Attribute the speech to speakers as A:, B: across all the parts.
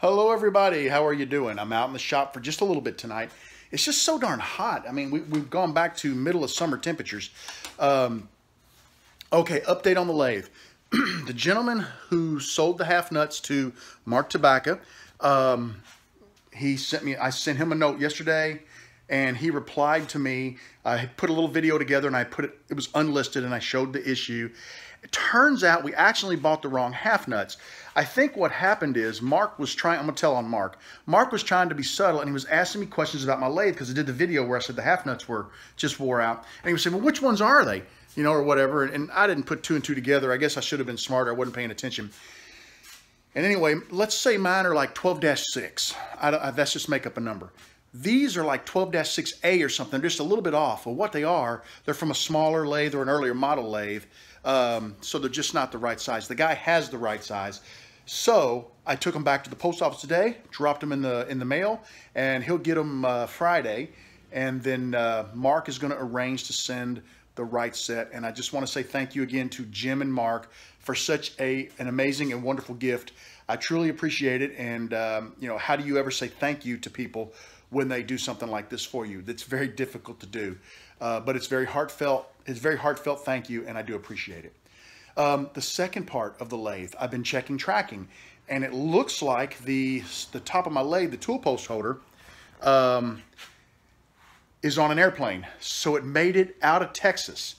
A: Hello everybody, how are you doing? I'm out in the shop for just a little bit tonight. It's just so darn hot. I mean, we've gone back to middle of summer temperatures. Okay, update on the lathe. The gentleman who sold the half nuts to Mark Tabaka, I sent him a note yesterday and he replied to me. I put a little video together and it was unlisted and I showed the issue. It turns out we actually bought the wrong half nuts. I think what happened is Mark was trying, I'm going to tell on Mark. Mark was trying to be subtle and he was asking me questions about my lathe because I did the video where I said the half nuts just wore out. And he was saying, well, which ones are they? You know, or whatever. And I didn't put two and two together. I guess I should have been smarter. I wasn't paying attention. And anyway, let's say mine are like 12-6. That's just make up a number. These are like 12-6A or something, just a little bit off. Well, what they are, they're from a smaller lathe or an earlier model lathe. So they're just not the right size. The guy has the right size. So I took them back to the post office today, dropped them in the mail, and he'll get them Friday. And then Mark is going to arrange to send the right set. And I just want to say thank you again to Jim and Mark for such an amazing and wonderful gift. I truly appreciate it. And, you know, how do you ever say thank you to people when they do something like this for you? That's very difficult to do, but it's very heartfelt. It's very heartfelt thank you, and I do appreciate it. The second part of the lathe, I've been checking tracking, and it looks like the top of my lathe, the tool post holder, is on an airplane. So it made it out of Texas.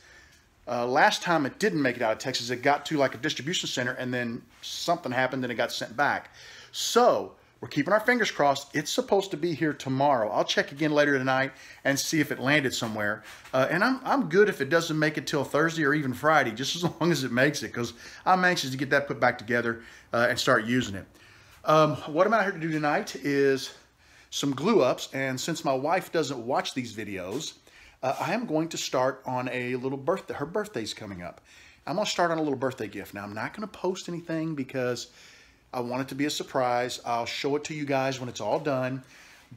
A: Last time it didn't make it out of Texas. It got to like a distribution center, and then something happened, and it got sent back. So we're keeping our fingers crossed. It's supposed to be here tomorrow. I'll check again later tonight and see if it landed somewhere. And I'm good if it doesn't make it till Thursday or even Friday, just as long as it makes it, because I'm anxious to get that put back together and start using it. What I'm out here to do tonight is some glue ups. And since my wife doesn't watch these videos, I am going to start on a little birthday. Her birthday's coming up. I'm going to start on a little birthday gift. Now, I'm not going to post anything because I want it to be a surprise. I'll show it to you guys when it's all done.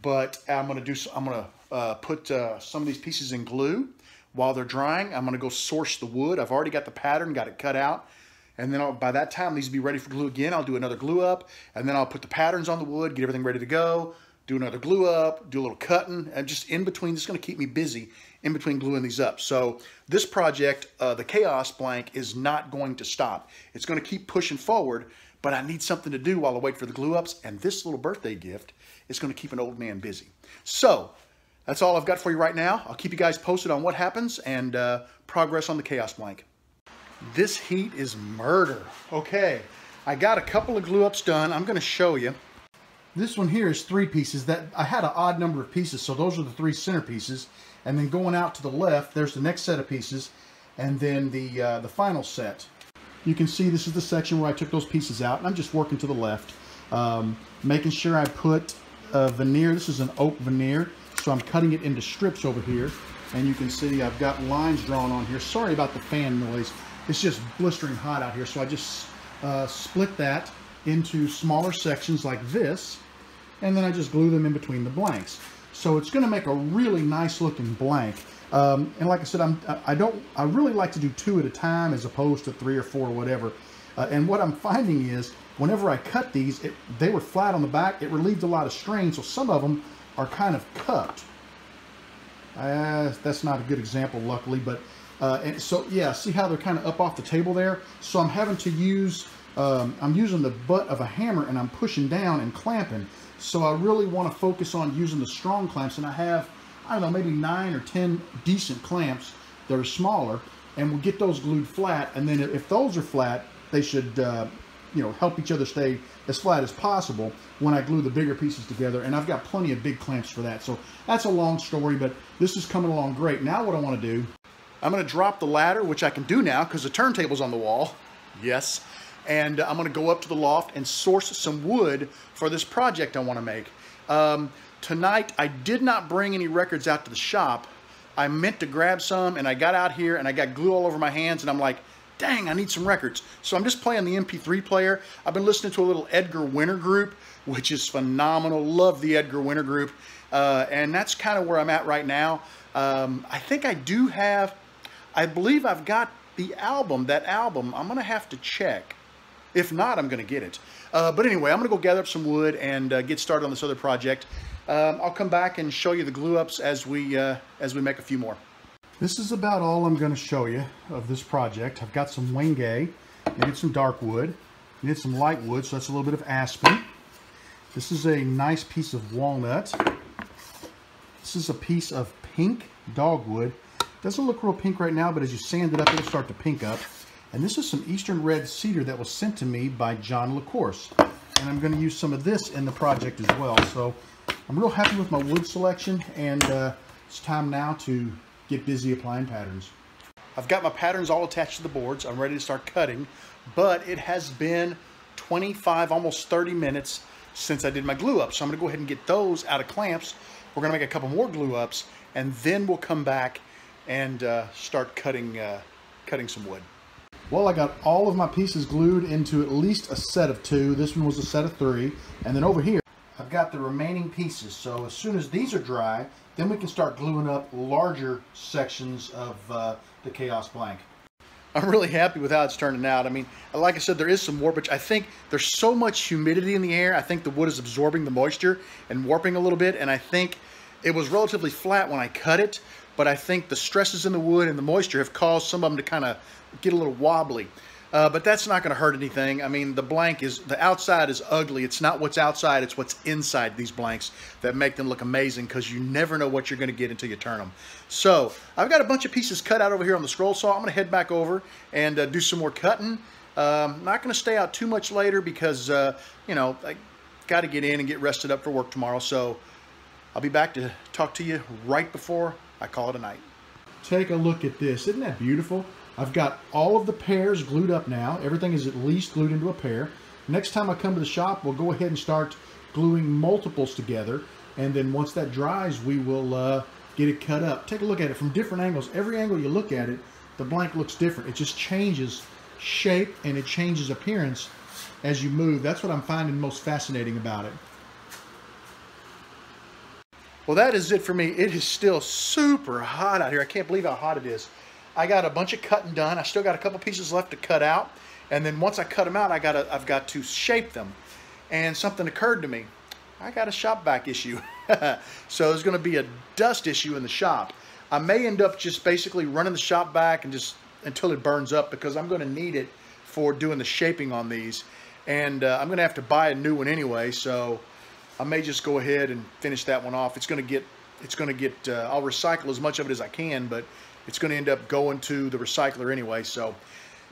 A: But I'm going to put some of these pieces in glue while they're drying. I'm going to go source the wood. I've already got the pattern, got it cut out. And then by that time, these will be ready for glue again. I'll do another glue up, and then I'll put the patterns on the wood, get everything ready to go, do another glue up, do a little cutting, and just in between, this is going to keep me busy in between gluing these up. So this project, the Chaos Blank, is not going to stop. It's going to keep pushing forward, but I need something to do while I wait for the glue ups, and this little birthday gift is going to keep an old man busy. So that's all I've got for you right now. I'll keep you guys posted on what happens and progress on the Chaos Blank. This heat is murder. Okay, I got a couple of glue ups done. I'm going to show you. This one here is 3 pieces. That I had an odd number of pieces, so those are the 3 center pieces. And then going out to the left, there's the next set of pieces, and then the final set. You can see this is the section where I took those pieces out, and I'm just working to the left, making sure I put veneer. This is an oak veneer, so I'm cutting it into strips over here, and you can see I've got lines drawn on here. Sorry about the fan noise. It's just blistering hot out here, so I just split that into smaller sections like this, and then I just glue them in between the blanks. So it's going to make a really nice looking blank. And like I said, I really like to do 2 at a time as opposed to 3 or 4 or whatever. And what I'm finding is whenever I cut these, they were flat on the back. It relieved a lot of strain, so some of them are kind of cupped. That's not a good example, luckily, but and so yeah, see how they're kind of up off the table there? So I'm having to use, I'm using the butt of a hammer and I'm pushing down and clamping. So I really want to focus on using the strong clamps, and I have, I don't know, maybe 9 or 10 decent clamps that are smaller, and we'll get those glued flat. And then if those are flat, they should, you know, help each other stay as flat as possible when I glue the bigger pieces together. And I've got plenty of big clamps for that. So that's a long story, but this is coming along great. Now what I want to do, I'm going to drop the ladder, which I can do now because the turntable's on the wall. Yes. And I'm going to go up to the loft and source some wood for this project I want to make. Tonight, I did not bring any records out to the shop. I meant to grab some, and I got out here, and I got glue all over my hands, and I'm like, dang, I need some records. So I'm just playing the MP3 player. I've been listening to a little Edgar Winter group, which is phenomenal. Love the Edgar Winter group. And that's kind of where I'm at right now. I think I do have, I believe I've got the album, that album. I'm going to have to check. If not, I'm going to get it. But anyway, I'm going to go gather up some wood and get started on this other project. I'll come back and show you the glue ups as we make a few more. This is about all I'm going to show you of this project. I've got some Wenge, needed some dark wood, needed some light wood, so that's a little bit of aspen. This is a nice piece of walnut. This is a piece of pink dogwood. Doesn't look real pink right now, but as you sand it up, it'll start to pink up. And this is some Eastern Red Cedar that was sent to me by John LaCourse. And I'm going to use some of this in the project as well. So I'm real happy with my wood selection, and it's time now to get busy applying patterns. I've got my patterns all attached to the boards. I'm ready to start cutting, but it has been 25, almost 30 minutes since I did my glue ups. So I'm going to go ahead and get those out of clamps. We're going to make a couple more glue ups, and then we'll come back and start cutting some wood. Well, I got all of my pieces glued into at least a set of 2. This one was a set of 3. And then over here, I've got the remaining pieces. So as soon as these are dry, then we can start gluing up larger sections of the Chaos blank. I'm really happy with how it's turning out. I mean, like I said, there is some warpage. I think there's so much humidity in the air. I think the wood is absorbing the moisture and warping a little bit. And I think it was relatively flat when I cut it, but I think the stresses in the wood and the moisture have caused some of them to kind of get a little wobbly. But that's not going to hurt anything. I mean, the outside is ugly. It's not what's outside, it's what's inside these blanks that make them look amazing, because you never know what you're going to get until you turn them. So I've got a bunch of pieces cut out over here on the scroll saw. I'm going to head back over and do some more cutting. I'm not going to stay out too much later because, you know, I got to get in and get rested up for work tomorrow. So I'll be back to talk to you right before I call it a night. Take a look at this. Isn't that beautiful? I've got all of the pairs glued up now. Everything is at least glued into a pair. Next time I come to the shop, we'll go ahead and start gluing multiples together. And then once that dries, we will get it cut up. Take a look at it from different angles. Every angle you look at it, the blank looks different. It just changes shape and it changes appearance as you move. That's what I'm finding most fascinating about it. Well, that is it for me. It is still super hot out here. I can't believe how hot it is. I got a bunch of cutting done. I still got a couple pieces left to cut out. And then once I cut them out, I've got to shape them. And something occurred to me. I got a shop vac issue. So there's going to be a dust issue in the shop. I may end up just basically running the shop vac and just until it burns up, because I'm going to need it for doing the shaping on these. And I'm going to have to buy a new one anyway. So I may just go ahead and finish that one off. It's going to get, I'll recycle as much of it as I can, but it's going to end up going to the recycler anyway. So,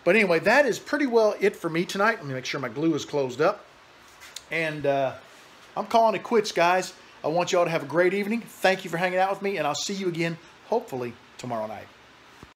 A: but anyway, that is pretty well it for me tonight. Let me make sure my glue is closed up. And I'm calling it quits, guys. I want y'all to have a great evening. Thank you for hanging out with me, and I'll see you again, hopefully, tomorrow night.